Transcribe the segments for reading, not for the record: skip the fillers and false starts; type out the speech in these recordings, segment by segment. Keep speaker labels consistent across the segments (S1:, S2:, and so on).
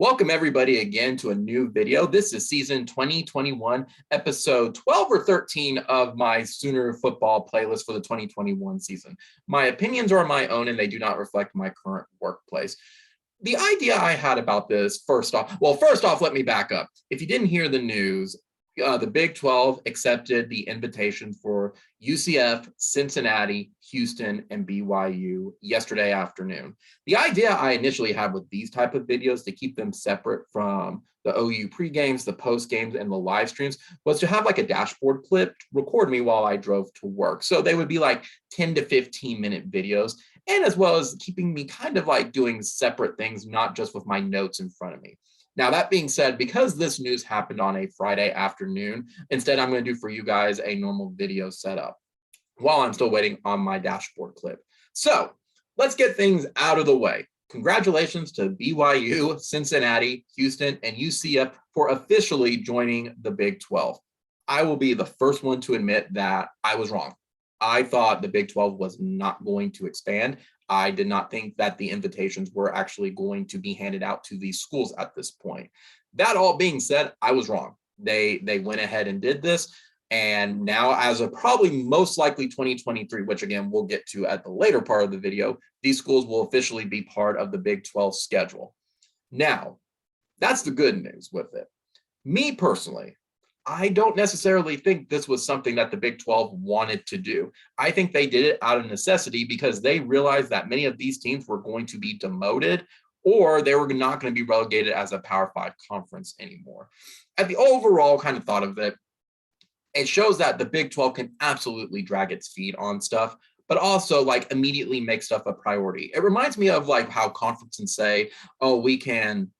S1: Welcome everybody again to a new video. This is season 2021, episode 12 or 13 of my Sooner football playlist for the 2021 season. My opinions are my own and they do not reflect my current workplace. The idea I had about this, first off, let me back up. If you didn't hear the news, the Big 12 accepted the invitation for UCF, Cincinnati, Houston, and BYU yesterday afternoon. The idea I initially had with these type of videos to keep them separate from the OU pre-games, the post-games, and the live streams was to have like a dashboard clip record me while I drove to work. So they would be like 10 to 15-minute videos, and as well as keeping me kind of like doing separate things, not just with my notes in front of me. Now, that being said, because this news happened on a Friday afternoon, instead, I'm going to do for you guys a normal video setup while I'm still waiting on my dashboard clip. So let's get things out of the way. Congratulations to BYU, Cincinnati, Houston, and UCF for officially joining the Big 12. I will be the first one to admit that I was wrong. I thought the Big 12 was not going to expand. I did not think that the invitations were actually going to be handed out to these schools at this point. That all being said, I was wrong. They went ahead and did this. And now, as of probably most likely 2023, which again, we'll get to at the later part of the video, these schools will officially be part of the Big 12 schedule. Now, that's the good news with it. Me personally, I don't necessarily think this was something that the Big 12 wanted to do. I think they did it out of necessity because they realized that many of these teams were going to be demoted or they were not going to be relegated as a Power 5 conference anymore. At the overall kind of thought of it, it shows that the Big 12 can absolutely drag its feet on stuff, but also like immediately make stuff a priority. It reminds me of like how conferences say, oh, we can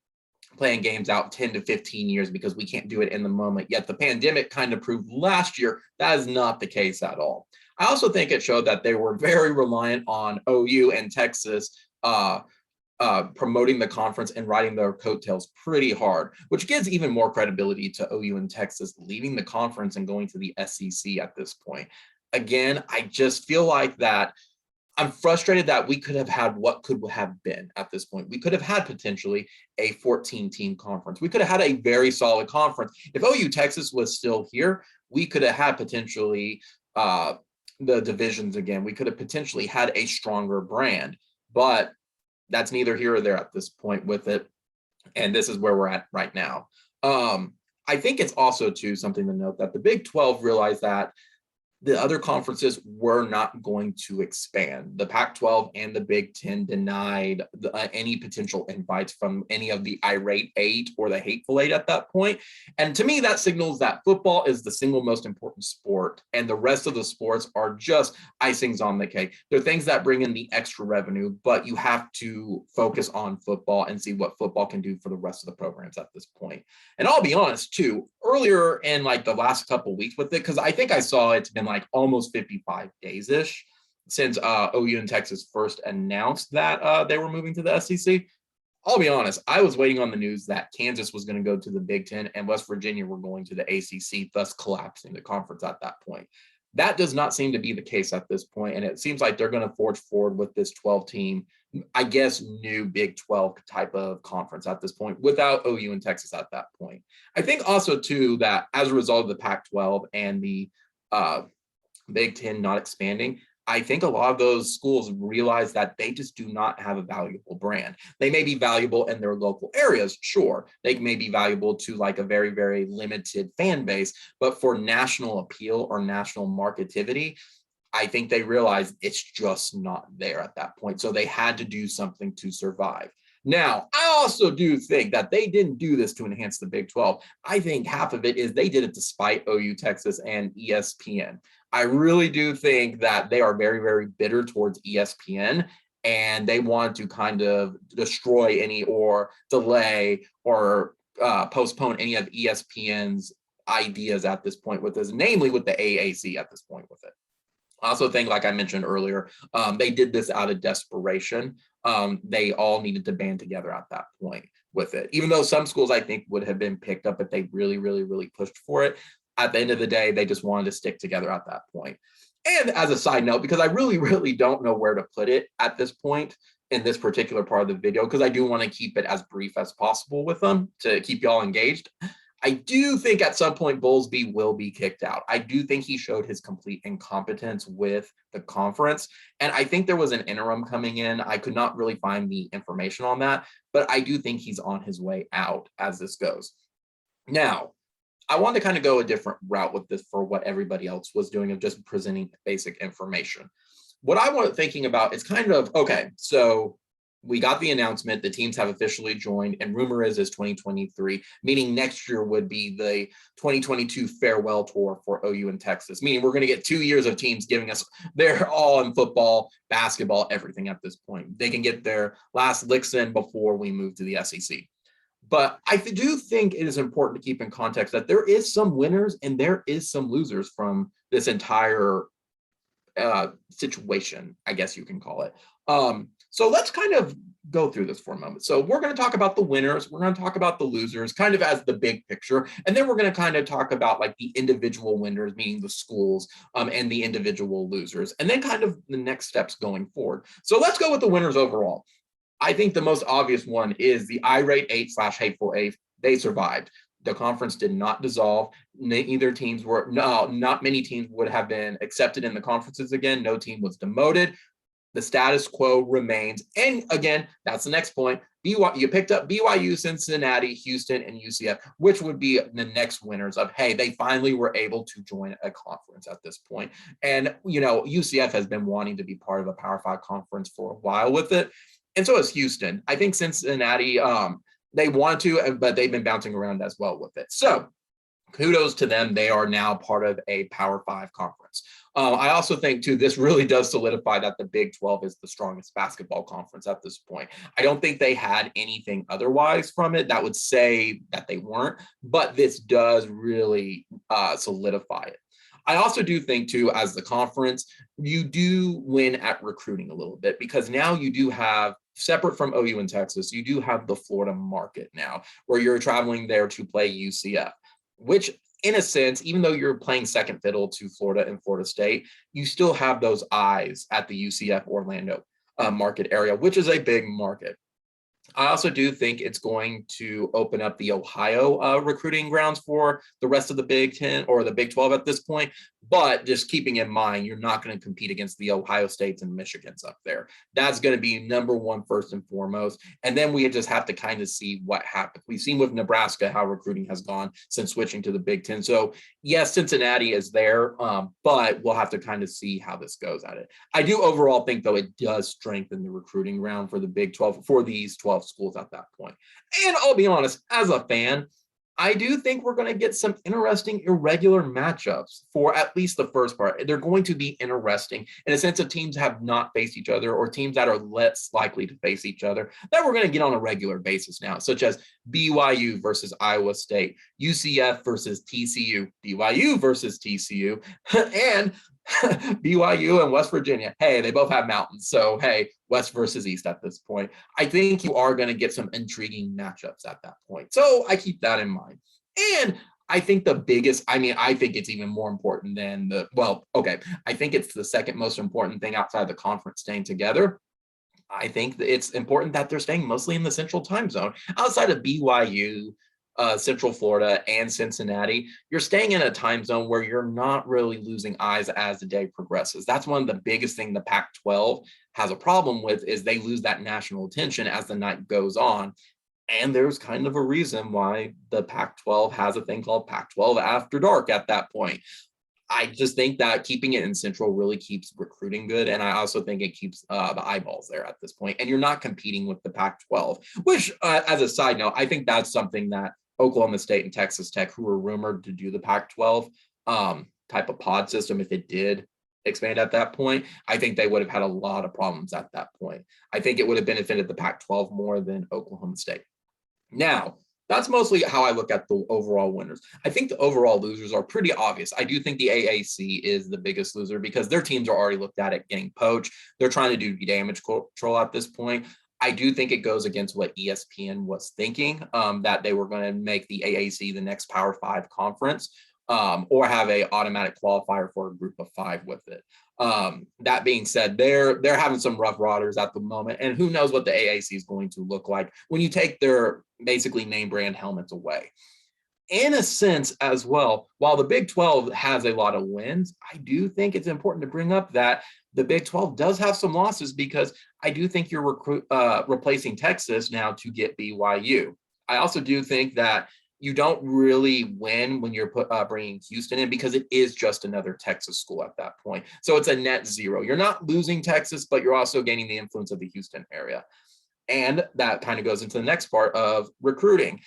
S1: playing games out 10 to 15 years because we can't do it in the moment. Yet the pandemic kind of proved last year that is not the case at all. I also think it showed that they were very reliant on OU and Texas promoting the conference and riding their coattails pretty hard, which gives even more credibility to OU and Texas leaving the conference and going to the SEC at this point. Again, I just feel like that I'm frustrated that we could have had what could have been at this point. We could have had potentially a 14-team conference. We could have had a very solid conference. If OU Texas was still here, we could have had potentially the divisions again. We could have potentially had a stronger brand, but that's neither here or there at this point with it. And this is where we're at right now. I think it's also too something to note that the Big 12 realized that the other conferences were not going to expand. The Pac-12 and the Big 10 denied any potential invites from any of the irate 8 or the hateful 8 at that point. And to me, that signals that football is the single most important sport, and the rest of the sports are just icings on the cake. They're things that bring in the extra revenue, but you have to focus on football and see what football can do for the rest of the programs at this point. And I'll be honest too, earlier in like the last couple of weeks with it, because I think I saw it's been like almost 55 days-ish since OU and Texas first announced that they were moving to the SEC. I'll be honest, I was waiting on the news that Kansas was going to go to the Big 10 and West Virginia were going to the ACC, thus collapsing the conference at that point. That does not seem to be the case at this point, and it seems like they're going to forge forward with this 12-team, I guess, new Big 12 type of conference at this point without OU and Texas at that point. I think also, too, that as a result of the Pac-12 and the Big 10 not expanding, I think a lot of those schools realize that they just do not have a valuable brand. They may be valuable in their local areas, sure. They may be valuable to like a very, very limited fan base, but for national appeal or national marketivity, I think they realize it's just not there at that point. So they had to do something to survive. Now, I also do think that they didn't do this to enhance the Big 12. I think half of it is they did it despite OU Texas and ESPN. I really do think that they are very, very bitter towards ESPN, and they want to kind of destroy any or delay or postpone any of ESPN's ideas at this point with this, namely with the AAC at this point with it. I also think, like I mentioned earlier, they did this out of desperation. They all needed to band together at that point with it. Even though some schools I think would have been picked up if they really, really, really pushed for it, at the end of the day, they just wanted to stick together at that point. And as a side note, because I really, really don't know where to put it at this point, in this particular part of the video, because I do want to keep it as brief as possible with them to keep y'all engaged. I do think at some point Bowlesby will be kicked out. I do think he showed his complete incompetence with the conference. And I think there was an interim coming in. I could not really find the information on that, but I do think he's on his way out as this goes. Now, I want to kind of go a different route with this for what everybody else was doing of just presenting basic information. What I was thinking about is kind of, okay, so we got the announcement, the teams have officially joined, and rumor is 2023, meaning next year would be the 2022 farewell tour for OU in Texas, meaning we're going to get 2 years of teams giving us their all in football, basketball, everything at this point. They can get their last licks in before we move to the SEC. But I do think it is important to keep in context that there is some winners and there is some losers from this entire situation, I guess you can call it. So let's kind of go through this for a moment. So we're going to talk about the winners. We're going to talk about the losers kind of as the big picture. And then we're going to kind of talk about like the individual winners, meaning the schools and the individual losers, and then kind of the next steps going forward. So let's go with the winners overall. I think the most obvious one is the irate 8/hateful 8. They survived. The conference did not dissolve. Neither teams were, no, not many teams would have been accepted in the conferences again. No team was demoted. The status quo remains. And again, that's the next point. You picked up BYU, Cincinnati, Houston, and UCF, which would be the next winners of, hey, they finally were able to join a conference at this point. And, you know, UCF has been wanting to be part of a Power 5 conference for a while with it. And so is Houston. I think Cincinnati, they want to, but they've been bouncing around as well with it. So kudos to them. They are now part of a Power 5 conference. I also think, too, this really does solidify that the Big 12 is the strongest basketball conference at this point. I don't think they had anything otherwise from it that would say that they weren't, but this does really solidify it. I also do think, too, as the conference, you do win at recruiting a little bit because now you do have, separate from OU in Texas, you do have the Florida market now where you're traveling there to play UCF, which in a sense, even though you're playing second fiddle to Florida and Florida State, you still have those eyes at the UCF Orlando market area, which is a big market. I also do think it's going to open up the Ohio recruiting grounds for the rest of the Big 10 or the Big 12 at this point. But just keeping in mind, you're not going to compete against the Ohio States and Michigans up there. That's going to be number one, first and foremost. And then we just have to kind of see what happens. We've seen with Nebraska how recruiting has gone since switching to the Big 10. So yes, Cincinnati is there, but we'll have to kind of see how this goes at it. I do overall think, though, it does strengthen the recruiting ground for the Big 12, for these 12 schools at that point. And I'll be honest, as a fan, I do think we're going to get some interesting irregular matchups for at least the first part. They're going to be interesting in a sense of teams have not faced each other or teams that are less likely to face each other that we're going to get on a regular basis now, such as BYU versus Iowa State, UCF versus TCU, BYU versus TCU, and BYU and West Virginia. Hey, they both have mountains. So, hey, West versus East at this point. I think you are going to get some intriguing matchups at that point. So I keep that in mind. And I think the biggest, I think it's even more important than I think it's the second most important thing outside the conference staying together. I think that it's important that they're staying mostly in the central time zone. Outside of BYU, Central Florida, and Cincinnati, you're staying in a time zone where you're not really losing eyes as the day progresses. That's one of the biggest things the Pac-12 has a problem with is they lose that national attention as the night goes on. And there's kind of a reason why the Pac-12 has a thing called Pac-12 After Dark at that point. I just think that keeping it in Central really keeps recruiting good. And I also think it keeps the eyeballs there at this point. And you're not competing with the Pac-12, which as a side note, I think that's something that Oklahoma State and Texas Tech, who were rumored to do the Pac-12 type of pod system, if it did expand at that point, I think they would have had a lot of problems at that point. I think it would have benefited the Pac-12 more than Oklahoma State. Now, that's mostly how I look at the overall winners. I think the overall losers are pretty obvious. I do think the AAC is the biggest loser because their teams are already looked at getting poached. They're trying to do damage control at this point. I do think it goes against what ESPN was thinking, that they were going to make the AAC the next Power 5 conference. or have a automatic qualifier for a group of 5 with it. That being said, they're having some rough waters at the moment, and who knows what the AAC is going to look like when you take their basically name brand helmets away. In a sense as well, while the Big 12 has a lot of wins, I do think it's important to bring up that the Big 12 does have some losses, because I do think you're replacing Texas now to get BYU. I also do think that you don't really win when you're bringing Houston in, because it is just another Texas school at that point. So it's a net zero. You're not losing Texas, but you're also gaining the influence of the Houston area. And that kind of goes into the next part of recruiting.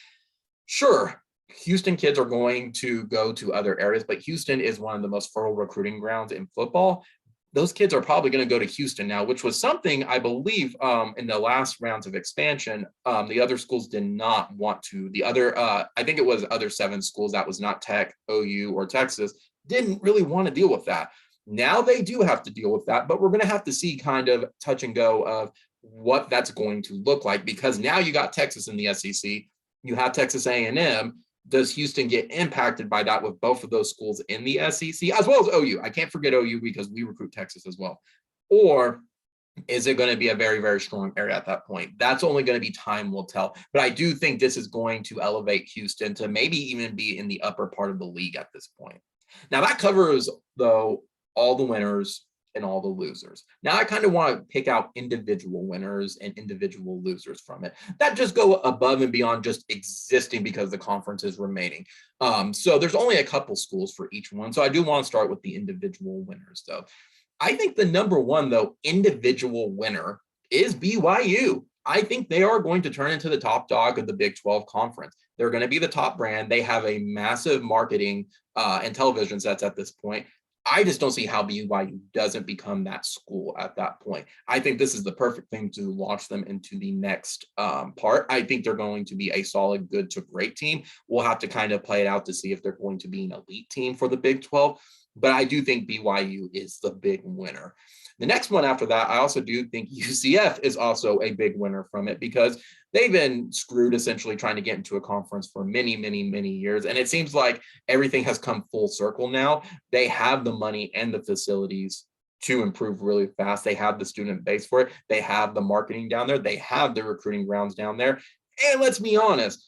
S1: Sure, Houston kids are going to go to other areas, but Houston is one of the most fertile recruiting grounds in football. Those kids are probably going to go to Houston now, which was something I believe in the last rounds of expansion, the other schools did not want to. The other, I think it was other 7 schools, that was not Tech, OU, or Texas, didn't really want to deal with that. Now they do have to deal with that, but we're going to have to see kind of touch and go of what that's going to look like, because now you got Texas in the SEC, you have Texas A&M. Does Houston get impacted by that with both of those schools in the SEC, as well as OU? I can't forget OU because we recruit Texas as well. Or is it going to be a very, very strong area at that point? That's only going to be time will tell. But I do think this is going to elevate Houston to maybe even be in the upper part of the league at this point. Now that covers, though, all the winners and all the losers. Now I kind of want to pick out individual winners and individual losers from it that just go above and beyond just existing because the conference is remaining. So there's only a couple schools for each one. So I do want to start with the individual winners, though. I think the number one, though, individual winner is BYU. I think they are going to turn into the top dog of the Big 12 conference. They're going to be the top brand. They have a massive marketing and television sets at this point. I just don't see how BYU doesn't become that school at that point. I think this is the perfect thing to launch them into the next part. I think they're going to be a solid, good to great team. We'll have to kind of play it out to see if they're going to be an elite team for the Big 12. But I do think BYU is the big winner. The next one after that, I also do think UCF is also a big winner from it, because they've been screwed essentially trying to get into a conference for many, many, many years. And it seems like everything has come full circle now. They have the money and the facilities to improve really fast. They have the student base for it. They have the marketing down there. They have the recruiting grounds down there. And let's be honest,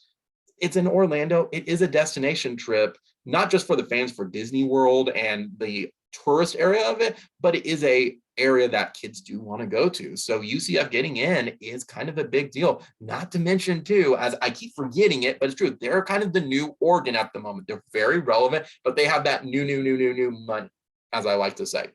S1: it's in Orlando. It is a destination trip, not just for the fans for Disney World and the tourist area of it, but it is a area that kids do want to go to. So UCF getting in is kind of a big deal. Not to mention too, as I keep forgetting it, but it's true, they're kind of the new Oregon at the moment. They're very relevant, but they have that new money, as I like to say.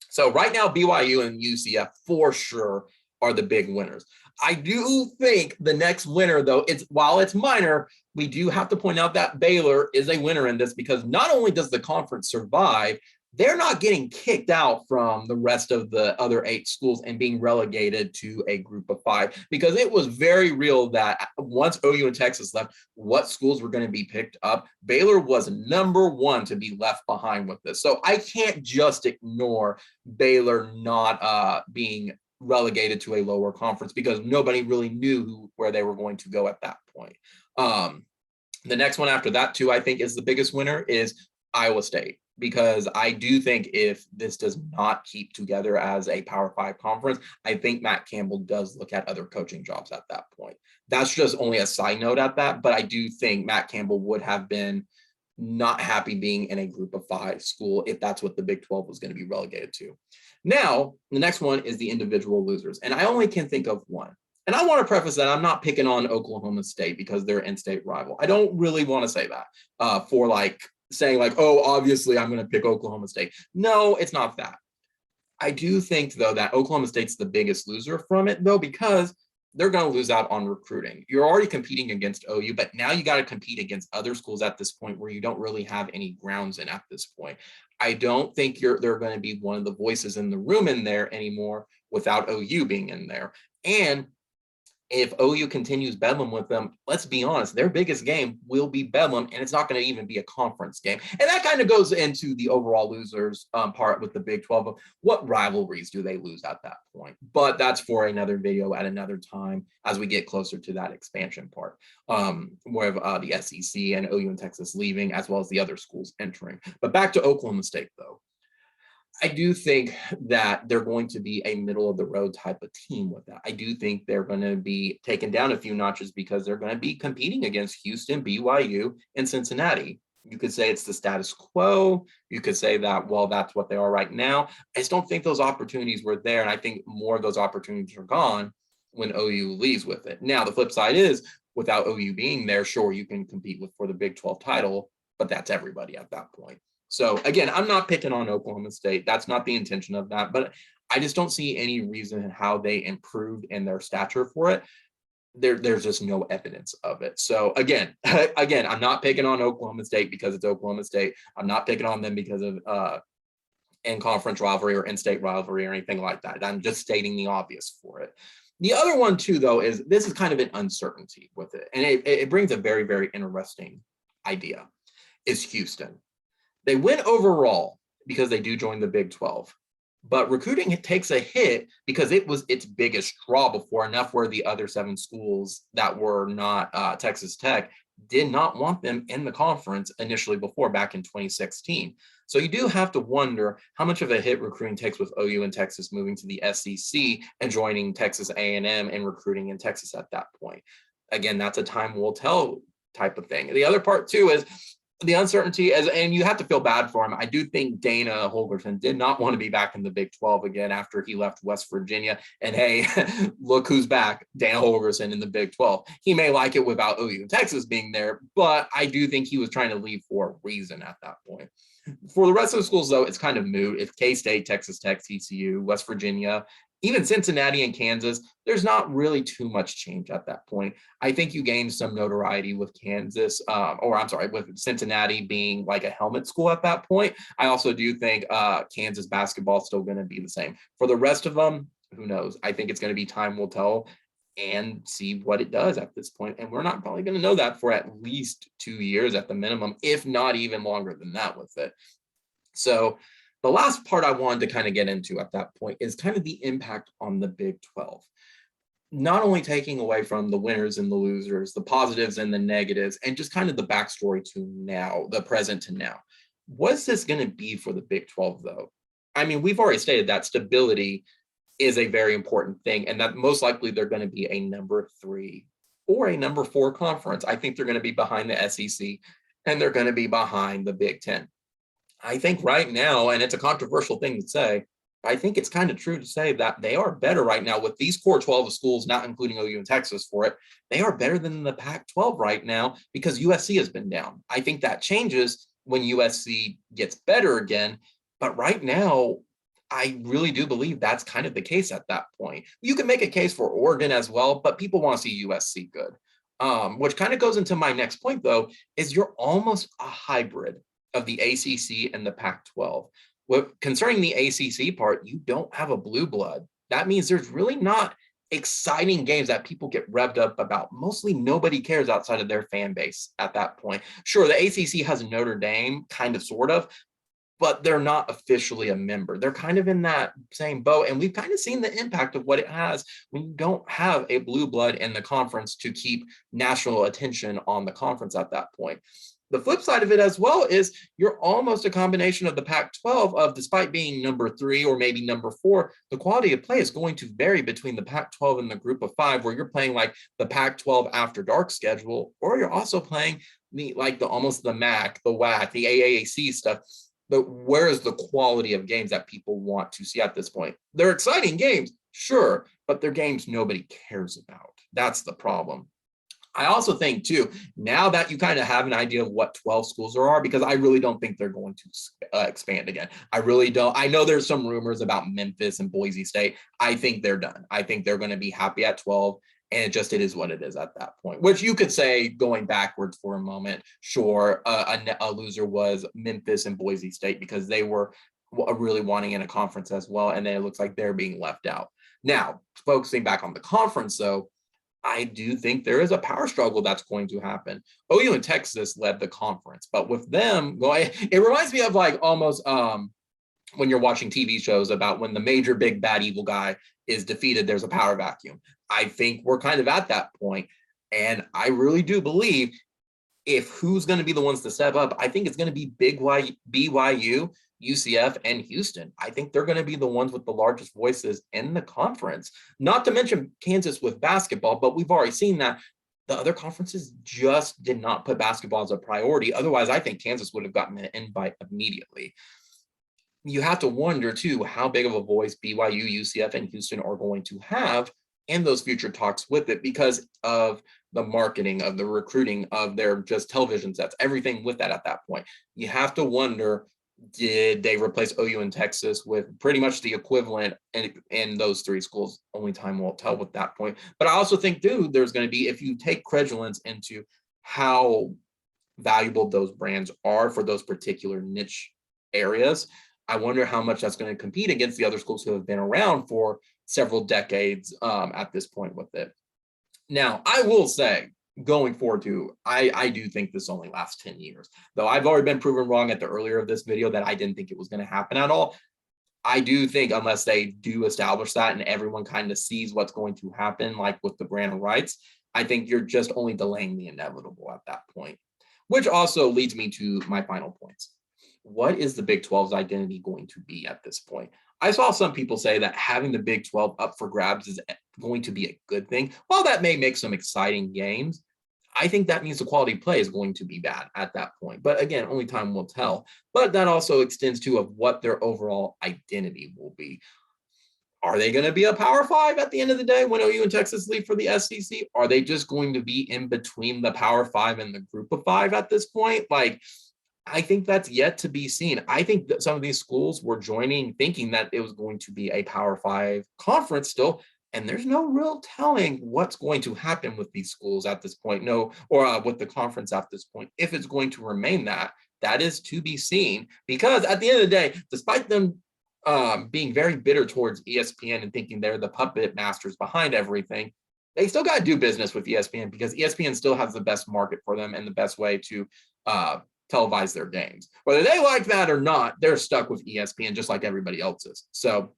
S1: So right now, BYU and UCF for sure are the big winners. I do think the next winner, though, while it's minor, we do have to point out that Baylor is a winner in this, because not only does the conference survive, they're not getting kicked out from the rest of the other 8 schools and being relegated to a group of 5, because it was very real that once OU and Texas left, what schools were going to be picked up. Baylor was number 1 to be left behind with this. So I can't just ignore Baylor not being relegated to a lower conference, because nobody really knew where they were going to go at that point. The next one after that, too, I think is the biggest winner is Iowa State, because I do think if this does not keep together as a Power 5 conference, I think Matt Campbell does look at other coaching jobs at that point. That's just only a side note at that, but I do think Matt Campbell would have been not happy being in a group of 5 school if that's what the Big 12 was going to be relegated to. Now, the next one is the individual losers, and I only can think of one. And I want to preface that I'm not picking on Oklahoma State because they're in-state rival. I don't really want to say that for like saying like, oh, obviously I'm going to pick Oklahoma State. No, it's not that. I do think, though, that Oklahoma State's the biggest loser from it, though, because they're going to lose out on recruiting. You're already competing against OU, but now you got to compete against other schools at this point where you don't really have any grounds in at this point. I don't think they're going to be one of the voices in the room in there anymore without OU being in there. And If OU continues Bedlam with them, let's be honest, their biggest game will be Bedlam, and it's not going to even be a conference game. And that kind of goes into the overall losers part with the Big 12 of what rivalries do they lose at that point. But that's for another video at another time as we get closer to that expansion part, where the SEC and OU and Texas leaving, as well as the other schools entering. But back to Oklahoma State, though. I do think that they're going to be a middle of the road type of team with that. I do think they're going to be taken down a few notches because they're going to be competing against Houston, BYU, and Cincinnati. You could say it's the status quo. You could say that, well, that's what they are right now. I just don't think those opportunities were there. And I think more of those opportunities are gone when OU leaves with it. Now, the flip side is without OU being there, sure, you can compete for the Big 12 title, but that's everybody at that point. So again, I'm not picking on Oklahoma State. That's not the intention of that, but I just don't see any reason how they improved in their stature for it. There's just no evidence of it. So again, I'm not picking on Oklahoma State because it's Oklahoma State. I'm not picking on them because of in-conference rivalry or in-state rivalry or anything like that. I'm just stating the obvious for it. The other one too, though, is this is kind of an uncertainty with it. And it brings a very, very interesting idea, is Houston. They win overall because they do join the Big 12, but recruiting takes a hit because it was its biggest draw before, enough where the other 7 schools that were not Texas Tech did not want them in the conference initially before back in 2016. So you do have to wonder how much of a hit recruiting takes with OU and Texas moving to the SEC and joining Texas A&M and recruiting in Texas at that point. Again, that's a time will tell type of thing. The other part too is the uncertainty, and you have to feel bad for him. I do think Dana Holgorsen did not want to be back in the Big 12 again after he left West Virginia. And hey, look who's back, Dana Holgorsen in the Big 12. He may like it without OU and Texas being there, but I do think he was trying to leave for a reason at that point. For the rest of the schools, though, it's kind of moot. If K-State, Texas Tech, TCU, West Virginia, even Cincinnati and Kansas, there's not really too much change at that point. I think you gained some notoriety with Kansas, with Cincinnati being like a helmet school at that point. I also do think Kansas basketball is still going to be the same. For the rest of them, who knows? I think it's going to be time will tell and see what it does at this point. And we're not probably going to know that for at least 2 years at the minimum, if not even longer than that with it. So the last part I wanted to kind of get into at that point is kind of the impact on the Big 12. Not only taking away from the winners and the losers, the positives and the negatives, and just kind of the backstory to now, the present to now. What's this going to be for the Big 12, though? I mean, we've already stated that stability is a very important thing, and that most likely they're going to be a number 3 or a number 4 conference. I think they're going to be behind the SEC, and they're going to be behind the Big 10. I think right now, and it's a controversial thing to say, I think it's kind of true to say that they are better right now with these core 12 schools, not including OU and Texas for it. They are better than the Pac-12 right now because USC has been down. I think that changes when USC gets better again. But right now, I really do believe that's kind of the case at that point. You can make a case for Oregon as well, but people want to see USC good. Which kind of goes into my next point, though, is you're almost a hybrid of the ACC and the Pac-12. Concerning the ACC part, you don't have a blue blood. That means there's really not exciting games that people get revved up about. Mostly nobody cares outside of their fan base at that point. Sure, the ACC has Notre Dame, kind of, sort of, but they're not officially a member. They're kind of in that same boat, and we've kind of seen the impact of what it has when you don't have a blue blood in the conference to keep national attention on the conference at that point. The flip side of it as well is you're almost a combination of the Pac-12 of, despite being number 3 or maybe number 4, the quality of play is going to vary between the Pac-12 and the group of 5, where you're playing like the Pac-12 after dark schedule, or you're also playing almost the MAC, the WAC, the AAC stuff. But where is the quality of games that people want to see at this point? They're exciting games, sure, but they're games nobody cares about. That's the problem. I also think, too, now that you kind of have an idea of what 12 schools there are, because I really don't think they're going to expand again. I really don't. I know there's some rumors about Memphis and Boise State. I think they're done. I think they're going to be happy at 12, and it is what it is at that point, which you could say, going backwards for a moment, sure, a loser was Memphis and Boise State because they were really wanting in a conference as well, and then it looks like they're being left out. Now, focusing back on the conference, though, I do think there is a power struggle that's going to happen. OU and Texas led the conference, but with them going, it reminds me of like almost when you're watching TV shows about when the major big bad evil guy is defeated, there's a power vacuum. I think we're kind of at that point, and I really do believe if who's going to be the ones to step up, I think it's going to be BYU, UCF, and Houston. I think they're going to be the ones with the largest voices in the conference. Not to mention Kansas with basketball, but we've already seen that the other conferences just did not put basketball as a priority. Otherwise, I think Kansas would have gotten an invite immediately. You have to wonder, too, how big of a voice BYU, UCF, and Houston are going to have in those future talks with it because of the marketing, of the recruiting, of their just television sets, everything with that at that point. You have to wonder, did they replace OU and Texas with pretty much the equivalent in those three schools? Only time will tell with that point. But I also think, dude, there's going to be, if you take credulence into how valuable those brands are for those particular niche areas, I wonder how much that's going to compete against the other schools who have been around for several decades at this point with it. Now, I will say, going forward too, I do think this only lasts 10 years. Though I've already been proven wrong at the earlier of this video that I didn't think it was going to happen at all. I do think unless they do establish that and everyone kind of sees what's going to happen, like with the brand rights, I think you're just only delaying the inevitable at that point. Which also leads me to my final points. What is the Big 12's identity going to be at this point? I saw some people say that having the Big 12 up for grabs is going to be a good thing. While that may make some exciting games, I think that means the quality play is going to be bad at that point. But again, only time will tell. But that also extends to of what their overall identity will be. Are they going to be a Power Five at the end of the day when OU and Texas leave for the SEC? Are they just going to be in between the Power Five and the Group of Five at this point? Like, I think that's yet to be seen. I think that some of these schools were joining thinking that it was going to be a Power Five conference still, and there's no real telling what's going to happen with these schools at this point. No, or with the conference at this point, if it's going to remain that is to be seen. Because at the end of the day, despite them being very bitter towards ESPN and thinking they're the puppet masters behind everything, they still got to do business with ESPN because ESPN still has the best market for them and the best way to televise their games. Whether they like that or not, they're stuck with ESPN just like everybody else is. So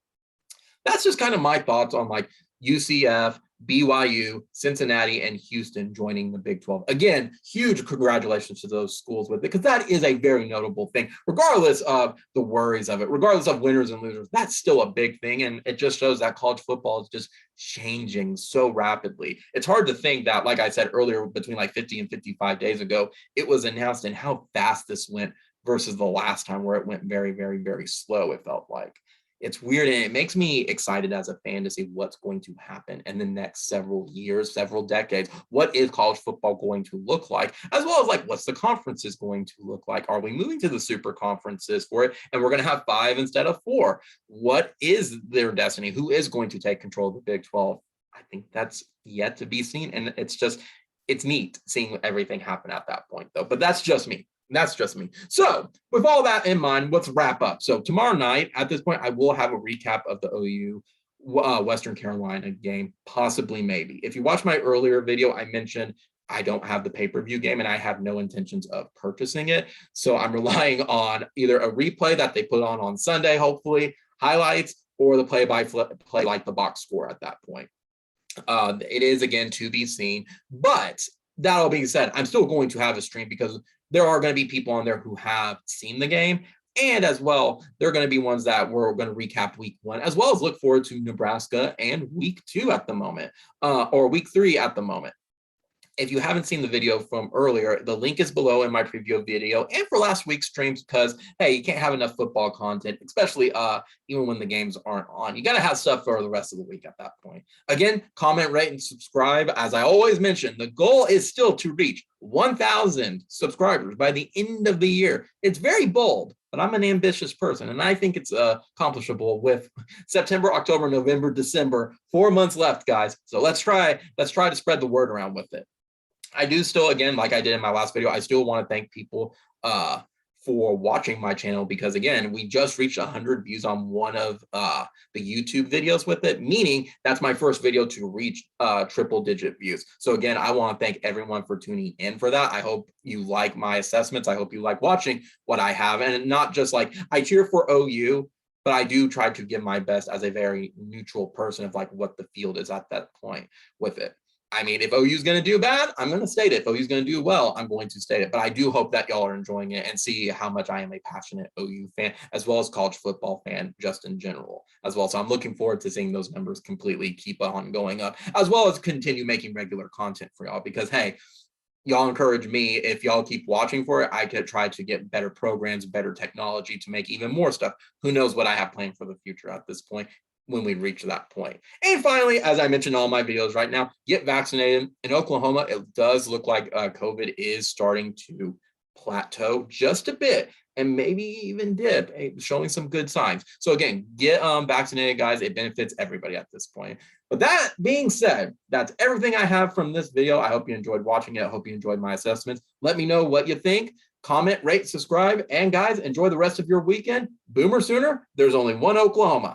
S1: that's just kind of my thoughts on like UCF, BYU, Cincinnati, and Houston joining the Big 12. Again, huge congratulations to those schools with it, because that is a very notable thing, regardless of the worries of it, regardless of winners and losers. That's still a big thing, and it just shows that college football is just changing so rapidly. It's hard to think that, like I said earlier, between like 50 and 55 days ago, it was announced, and how fast this went versus the last time where it went very, very, very slow, it felt like. It's weird, and it makes me excited as a fan to see what's going to happen in the next several years, several decades. What is college football going to look like, as well as like what's the conferences going to look like? Are we moving to the super conferences for it, and we're going to have 5 instead of 4? What is their destiny? Who is going to take control of the Big 12? I think that's yet to be seen, and it's neat seeing everything happen at that point, though. But that's just me. That's just me. So with all that in mind, let's wrap up. So tomorrow night, at this point, I will have a recap of the OU Western Carolina game, possibly, maybe. If you watch my earlier video, I mentioned I don't have the pay-per-view game and I have no intentions of purchasing it. So I'm relying on either a replay that they put on Sunday, hopefully, highlights, or the play-by-play like the box score at that point. It is, again, to be seen. But that all being said, I'm still going to have a stream because there are going to be people on there who have seen the game. And as well, there are going to be ones that we're going to recap week 1, as well as look forward to Nebraska and week 2 at the moment, or week 3 at the moment. If you haven't seen the video from earlier, the link is below in my preview video and for last week's streams, because, hey, you can't have enough football content, especially even when the games aren't on. You got to have stuff for the rest of the week at that point. Again, comment, rate, and subscribe. As I always mention, the goal is still to reach 1,000 subscribers by the end of the year. It's very bold, but I'm an ambitious person, and I think it's accomplishable with September, October, November, December, 4 months left, guys. So let's try to spread the word around with it. I do still, again, like I did in my last video, I still want to thank people for watching my channel, because again, we just reached 100 views on one of the YouTube videos with it, meaning that's my first video to reach triple digit views. So again, I want to thank everyone for tuning in for that. I hope you like my assessments. I hope you like watching what I have, and not just like I cheer for OU, but I do try to give my best as a very neutral person of like what the field is at that point with it. I mean, if OU is going to do bad, I'm going to state it. If OU is going to do well, I'm going to state it. But I do hope that y'all are enjoying it and see how much I am a passionate OU fan, as well as college football fan just in general as well. So I'm looking forward to seeing those numbers completely keep on going up, as well as continue making regular content for y'all, because, hey, y'all encourage me. If y'all keep watching for it, I could try to get better programs, better technology to make even more stuff. Who knows what I have planned for the future at this point when we reach that point. And finally, as I mentioned in all my videos right now, get vaccinated. In Oklahoma, it does look like COVID is starting to plateau just a bit and maybe even dip, showing some good signs. So again, get vaccinated, guys. It benefits everybody at this point. But that being said, that's everything I have from this video. I hope you enjoyed watching it. I hope you enjoyed my assessments. Let me know what you think. Comment, rate, subscribe, and guys, enjoy the rest of your weekend. Boomer Sooner, there's only one Oklahoma.